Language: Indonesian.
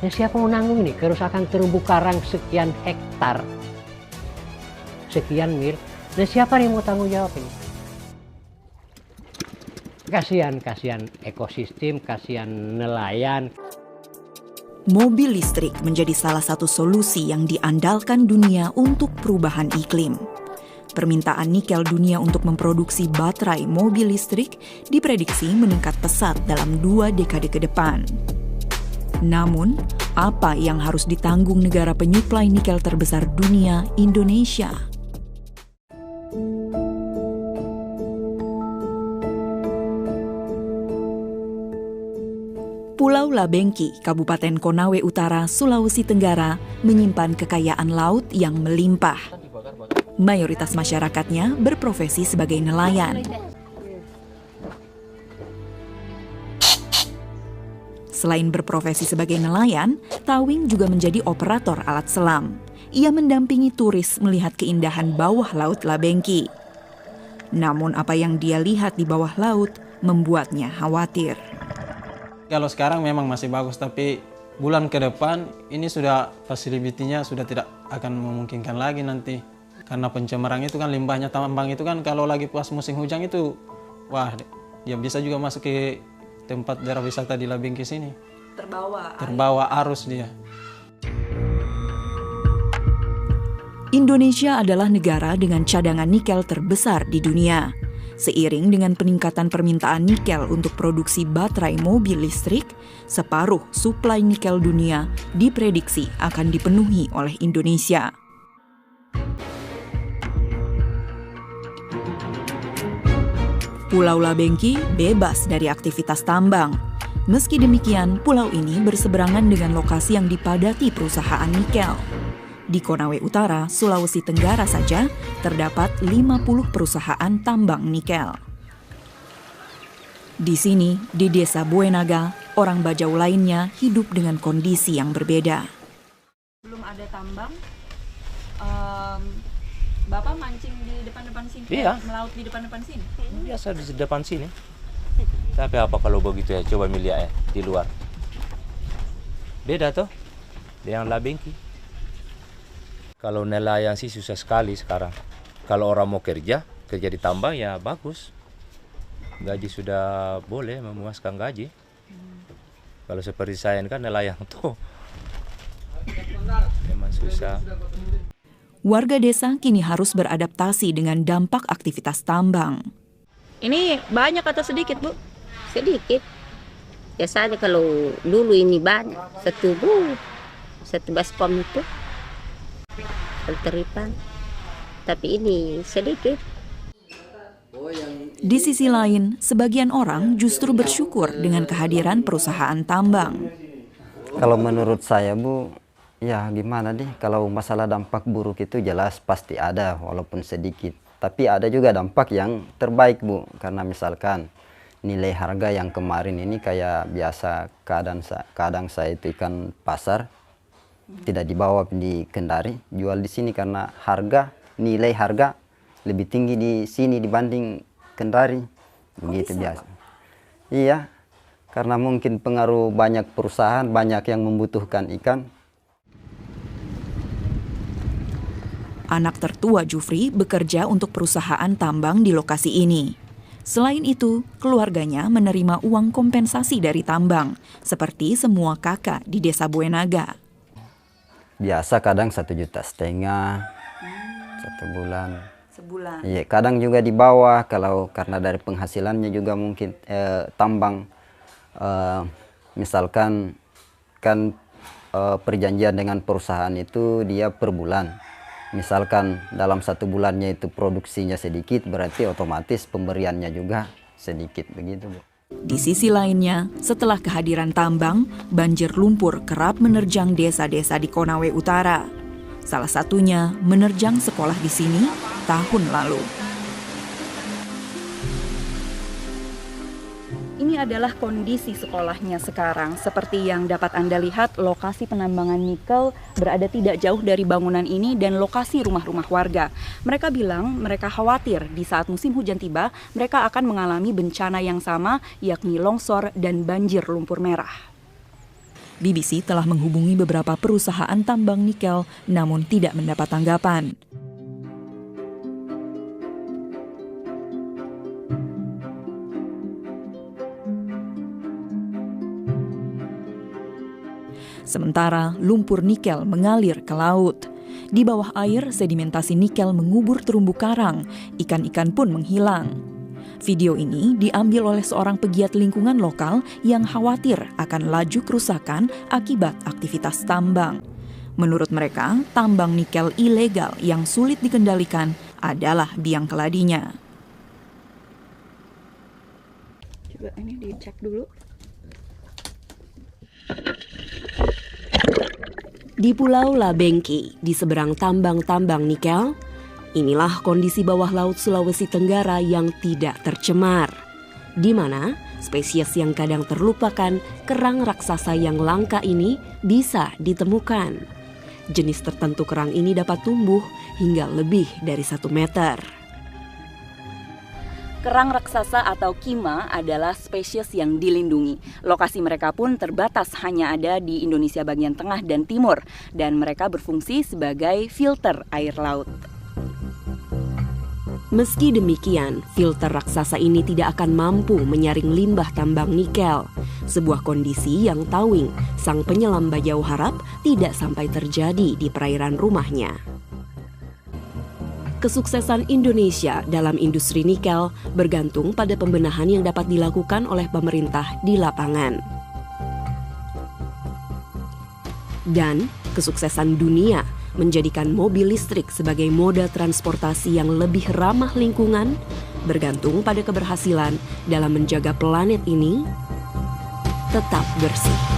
Dan siapa mau nanggung ini kerusakan terumbu karang sekian hektar, sekian mil, dan siapa yang mau tanggung jawab ini? Kasihan ekosistem, kasihan nelayan. Mobil listrik menjadi salah satu solusi yang diandalkan dunia untuk perubahan iklim. Permintaan nikel dunia untuk memproduksi baterai mobil listrik diprediksi meningkat pesat dalam 2 dekade ke depan. Namun, apa yang harus ditanggung negara penyuplai nikel terbesar dunia, Indonesia? Pulau Labengki, Kabupaten Konawe Utara, Sulawesi Tenggara, menyimpan kekayaan laut yang melimpah. Mayoritas masyarakatnya berprofesi sebagai nelayan. Selain berprofesi sebagai nelayan, Tawing juga menjadi operator alat selam. Ia mendampingi turis melihat keindahan bawah laut Labengki. Namun apa yang dia lihat di bawah laut membuatnya khawatir. Kalau sekarang memang masih bagus, tapi bulan ke depan ini sudah fasilitinya sudah tidak akan memungkinkan lagi nanti. Karena pencemaran itu kan limbahnya tambang itu kan kalau lagi pas musim hujan itu, wah ya bisa juga masuk ke tempat daerah wisata di Labengki sini. Terbawa arus dia. Indonesia adalah negara dengan cadangan nikel terbesar di dunia. Seiring dengan peningkatan permintaan nikel untuk produksi baterai mobil listrik, separuh suplai nikel dunia diprediksi akan dipenuhi oleh Indonesia. Pulau Labengki bebas dari aktivitas tambang. Meski demikian, pulau ini berseberangan dengan lokasi yang dipadati perusahaan nikel. Di Konawe Utara, Sulawesi Tenggara saja, terdapat 50 perusahaan tambang nikel. Di sini, di Desa Buenaga, orang Bajau lainnya hidup dengan kondisi yang berbeda. Belum ada tambang, Bapak mancing di depan-depan sini? Iya. Melaut di depan-depan sini? Biasa di depan sini. Tapi apa kalau begitu ya, coba melihat ya, di luar. Beda toh dengan Labengki. Kalau nelayan sih susah sekali sekarang. Kalau orang mau kerja di tambang ya bagus. Gaji sudah boleh, memuaskan gaji. Kalau seperti saya kan nelayan tuh memang susah. Warga desa kini harus beradaptasi dengan dampak aktivitas tambang. Ini banyak atau sedikit, Bu? Sedikit. Biasanya kalau dulu ini banyak, satu baskom itu. Teripan, tapi ini sedikit. Di sisi lain, sebagian orang justru bersyukur dengan kehadiran perusahaan tambang. Kalau menurut saya, Bu, ya gimana deh, kalau masalah dampak buruk itu jelas pasti ada, walaupun sedikit. Tapi ada juga dampak yang terbaik, Bu, karena misalkan nilai harga yang kemarin ini kayak biasa kadang saya itu ikan pasar, tidak dibawa di Kendari, jual di sini karena nilai harga lebih tinggi di sini dibanding Kendari. Begitu biasa. Iya, karena mungkin pengaruh banyak perusahaan, banyak yang membutuhkan ikan. Anak tertua Jufri bekerja untuk perusahaan tambang di lokasi ini. Selain itu, keluarganya menerima uang kompensasi dari tambang, seperti semua kakak di Desa Buenaga. Biasa kadang 1,5 juta, 1 bulan. Sebulan. Iya, kadang juga di bawah kalau karena dari penghasilannya juga mungkin tambang. Misalkan kan perjanjian dengan perusahaan itu dia per bulan. Misalkan dalam 1 bulannya itu produksinya sedikit, berarti otomatis pemberiannya juga sedikit begitu, Bu. Di sisi lainnya, setelah kehadiran tambang, banjir lumpur kerap menerjang desa-desa di Konawe Utara. Salah satunya menerjang sekolah di sini tahun lalu. Ini adalah kondisi sekolahnya sekarang. Seperti yang dapat Anda lihat, lokasi penambangan nikel berada tidak jauh dari bangunan ini dan lokasi rumah-rumah warga. Mereka bilang mereka khawatir di saat musim hujan tiba, mereka akan mengalami bencana yang sama, yakni longsor dan banjir lumpur merah. BBC telah menghubungi beberapa perusahaan tambang nikel namun tidak mendapat tanggapan. Sementara lumpur nikel mengalir ke laut. Di bawah air, sedimentasi nikel mengubur terumbu karang, ikan-ikan pun menghilang. Video ini diambil oleh seorang pegiat lingkungan lokal yang khawatir akan laju kerusakan akibat aktivitas tambang. Menurut mereka, tambang nikel ilegal yang sulit dikendalikan adalah biang keladinya. Coba ini dicek dulu. Di Pulau Labengki, di seberang tambang-tambang nikel, inilah kondisi bawah laut Sulawesi Tenggara yang tidak tercemar, di mana spesies yang kadang terlupakan, kerang raksasa yang langka ini bisa ditemukan. Jenis tertentu kerang ini dapat tumbuh hingga lebih dari 1 meter. Kerang raksasa atau kima adalah spesies yang dilindungi. Lokasi mereka pun terbatas, hanya ada di Indonesia bagian tengah dan timur, dan mereka berfungsi sebagai filter air laut. Meski demikian, filter raksasa ini tidak akan mampu menyaring limbah tambang nikel. Sebuah kondisi yang Tawing, sang penyelam bajau harap, tidak sampai terjadi di perairan rumahnya. Kesuksesan Indonesia dalam industri nikel bergantung pada pembenahan yang dapat dilakukan oleh pemerintah di lapangan. Dan kesuksesan dunia menjadikan mobil listrik sebagai moda transportasi yang lebih ramah lingkungan bergantung pada keberhasilan dalam menjaga planet ini tetap bersih.